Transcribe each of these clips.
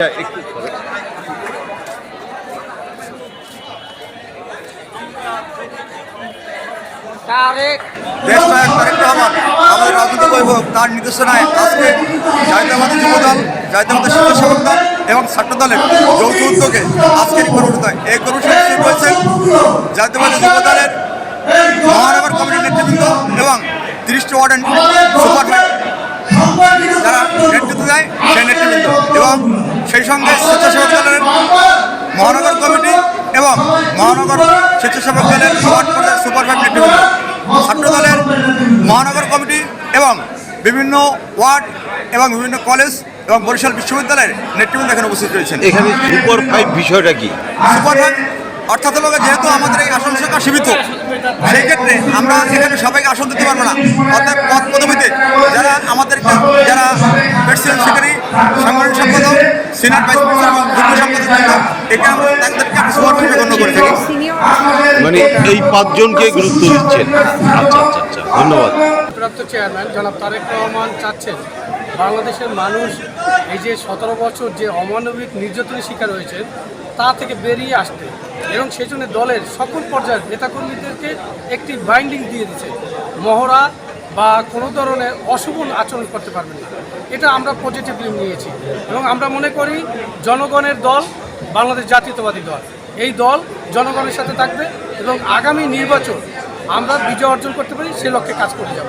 দেশনায়ক তারেক রহমান আমাদের রাজনৈতিক বৈভব তার নির্দেশনায় আজকে জাতীয়তাবাদী যুবদল, জাতীয়তাবাদী স্বেচ্ছাসেবক দল এবং ছাত্র দলের যৌথ উদ্যোগে আজকের এই কর্মসূচি এই কর্মসূচি রয়েছেন জাতীয়তাবাদী যুবদলের মহানগর কমিটির নেতৃবৃন্দ এবং 30টি ওয়ার্ডের সুপারভাইজার যারা নেতৃত্ব দেয় সেই নেতৃবৃন্দ এবং সেই সঙ্গে স্বেচ্ছাসেবক দলের মহানগর কমিটি এবং মহানগর স্বেচ্ছাসেবক দলের ওয়ার্ড পর্যায়ের সুপারভাইজার নেতৃবৃন্দ, ছাত্র দলের মহানগর কমিটি এবং বিভিন্ন ওয়ার্ড এবং বিভিন্ন কলেজ এবং বরিশাল বিশ্ববিদ্যালয়ের নেতৃবৃন্দ এখানে উপস্থিত রয়েছেন। এখানে সুপার 5 বিষয়টা কি? সুপার 5 অর্থাৎ হলো যেহেতু আমাদের এই আসন সংখ্যা সীমিত, সেই ক্ষেত্রে আমরা এখানে সবাইকে আসন দিতে পারবো না। অর্থাৎ পদ পদবিতে যারা আমাদেরকে যারা প্রেসিডেন্ট সেক্রেটারি, সাংগঠনিক সম্পাদক, সিনিয়র ভাইস প্রেসিডেন্ট এবং যুগ্ম সম্পাদক এখানে আমরা তাদেরকে সুপার 5 গণ্য করে থাকি। মানে এই 5 জনকে গুরুত্ব দিচ্ছেন। আচ্ছা, ধন্যবাদ। চেয়ারম্যান জনাব তারেক রহমান চাচ্ছেন বাংলাদেশের মানুষ এই যে 17 বছর যে অমানবিক নির্যাতনের শিকার হয়েছে তা থেকে বেরিয়ে আসতে, এবং সেই জন্য দলের সকল পর্যায়ের নেতাকর্মীদেরকে একটি বাইন্ডিং দিয়ে দিচ্ছে, মহড়া বা কোনো ধরনের অশুভ আচরণ করতে পারবেন না। এটা আমরা পজিটিভলি নিয়েছি এবং আমরা মনে করি জনগণের দল বাংলাদেশ জাতীয়তাবাদী দল, এই দল জনগণের সাথে থাকবে এবং আগামী নির্বাচন আমরা বিজয় অর্জন করতে পারি সে লক্ষ্যে কাজ করে যাব।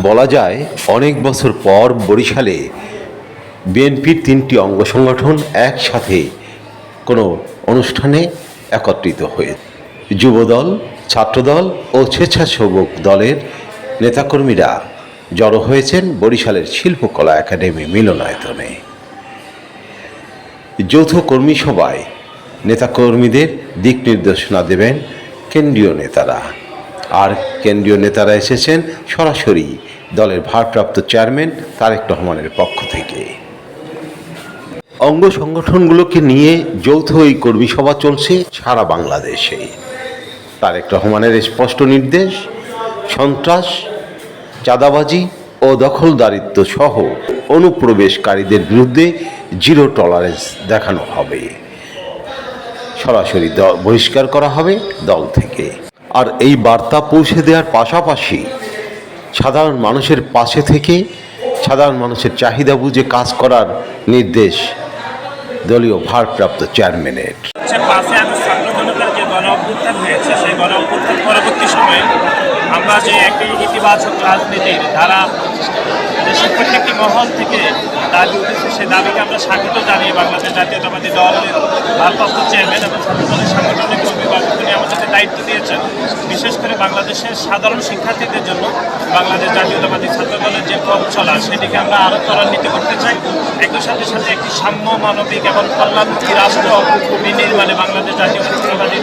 বলা যায় অনেক বছর পর বরিশালে বিএনপির 3টি অঙ্গ সংগঠন একসাথে কোনো অনুষ্ঠানে একত্রিত হয়ে যুবদল, ছাত্রদল ও স্বেচ্ছাসেবক দলের নেতাকর্মীরা জড়ো হয়েছেন বরিশালের শিল্পকলা একাডেমি মিলনায়তনে। যৌথ কর্মী সভায় নেতাকর্মীদের দিক নির্দেশনা দেবেন কেন্দ্রীয় নেতারা, আর কেন্দ্রীয় নেতারা এসেছেন সরাসরি দলের ভারপ্রাপ্ত চেয়ারম্যান তারেক রহমানের পক্ষ থেকে। অঙ্গ সংগঠনগুলোকে নিয়ে যৌথ এই কর্মী সভা চলছে সারা বাংলাদেশে। তারেক রহমানের স্পষ্ট নির্দেশ, সন্ত্রাস, চাঁদাবাজি ও দখলদারিত্ব সহ অনুপ্রবেশকারীদের বিরুদ্ধে জিরো টলারেন্স দেখানো হবে, সরাসরি বহিষ্কার করা হবে দল থেকে। আর এই বার্তা পৌঁছে দেওয়ার পাশাপাশি সাধারণ মানুষের পাশে থেকে সাধারণ মানুষের চাহিদা বুঝে কাজ করার নির্দেশ দলীয় ভারপ্রাপ্ত চেয়ারম্যানের। 5ই আগস্ট ছাত্র জনতার যে গণ অভ্যুত্থান হয়েছে সেই গণ অভ্যুত্থান পরবর্তী সময়ে আমরা যে একটি ইতিবাচক রাজনীতির ধারা দেশের প্রত্যেকটি মহল থেকে দাবি উঠেছে, সেই দাবিকে আমরা স্বাগত জানিয়ে বাংলাদেশ জাতীয়তাবাদী দলের ভারপ্রাপ্ত চেয়ারম্যান এবং ছাত্র দলের সাংগঠনিক কর্মী আমাদেরকে দায়িত্ব দিয়েছেন, বিশেষ করে বাংলাদেশের সাধারণ শিক্ষার্থীদের জন্য বাংলাদেশ জাতীয়তাবাদী ছাত্র দলের যে পথ চলা সেটিকে আমরা আরও ত্বরান্বিত করতে চাই। একই সাথে সাথে একটি সাম্য, মানবিক এবং কল্যাণমুখী রাষ্ট্র নির্মাণে বাংলাদেশ জাতীয়তাবাদী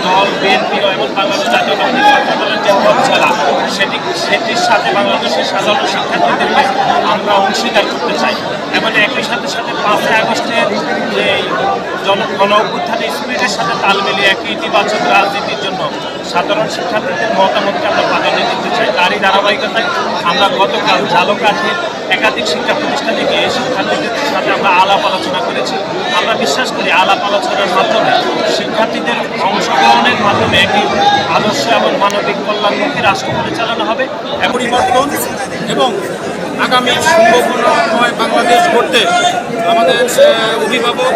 দল বিএনপি এবং বাংলাদেশ জাতীয়তাবাদী ছাত্র দলের যে পথ চলা সেটির সাথে বাংলাদেশের সাধারণ শিক্ষার্থীদেরকে আমরা অংশীদার করতে চাই। এবং একই সাথে সাথে 5ই আগস্টের যে গণ অভ্যুত্থানের স্পিরিটের সাথে তাল মিলিয়ে একটি ইতিবাচক রাজনীতির জন্য সাধারণ শিক্ষার্থীদের মতামতকে আমরা প্রাধান্য দিতে চাই। তারই ধারাবাহিকতায় আমরা গতকাল ঝালকাঠির একাধিক শিক্ষা প্রতিষ্ঠানে গিয়ে শিক্ষার্থীদের সাথে আমরা আলাপ আলোচনা করেছি। আমরা বিশ্বাস করি আলাপ আলোচনার মাধ্যমে শিক্ষার্থীদের অংশগ্রহণের মাধ্যমে একটি আদর্শ এবং মানবিক কল্যাণমুখী রাষ্ট্র পরিচালনা হবে। পরিবর্তন এবং আগামী সম্ভাবনাময় বাংলাদেশ গড়তে আমাদের অভিভাবক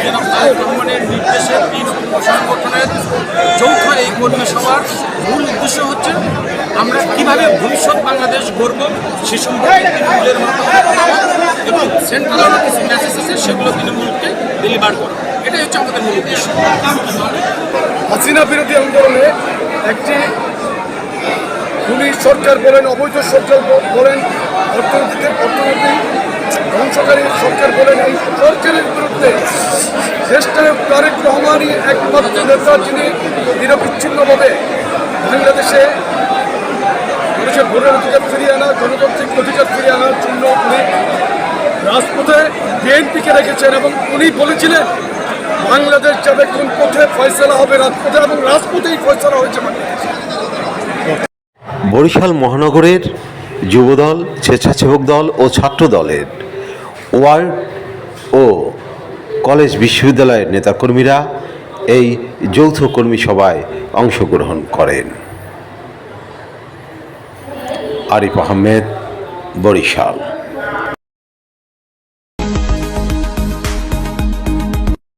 জনাব তারেক রহমানের নির্দেশে 3 সংগঠনের যৌথ এই কর্মী সভার মূল উদ্দেশ্য হচ্ছে আমরা কীভাবে ভবিষ্যৎ বাংলাদেশ গড়ব সে সম্পর্কে তৃণমূলের মতামত এবং সেন্ট্রালের কিছু মেসেজ আছে সেগুলো তৃণমূলকে ডেলিভার করা, এটাই হচ্ছে আমাদের মূল উদ্দেশ্য। হাসিনা বিরোধী আন্দোলনে একটি পুলিশ সরকার বলেন, অবৈধ সরকার বলেন, অর্থনৈতিক ধ্বংসকারী সরকার বলেন, এই সরকারের বিরুদ্ধে দেশনায়ক তারেক রহমানই একমাত্র নেতা যিনি নিরবিচ্ছিন্নভাবে বাংলাদেশে মানুষের ভোটের অধিকার ফিরিয়ে আনা, গণতান্ত্রিক অধিকার ফিরিয়ে আনার জন্য উনি রাজপথে বিএনপিকে রেখেছেন এবং উনি বলেছিলেন বাংলাদেশ যাবে কোন পথে ফয়সালা হবে রাজপথে, এবং রাজপথেই ফয়সালা হয়েছে বাংলাদেশে। বরিশাল মহানগরের যুবদল, স্বেচ্ছাসেবক দল ও ছাত্র দলের ওয়ার্ড ও কলেজ বিশ্ববিদ্যালয়ের নেতাকর্মীরা এই যৌথ কর্মী সভায় অংশগ্রহণ করেন। আরিফ আহমেদ, বরিশাল।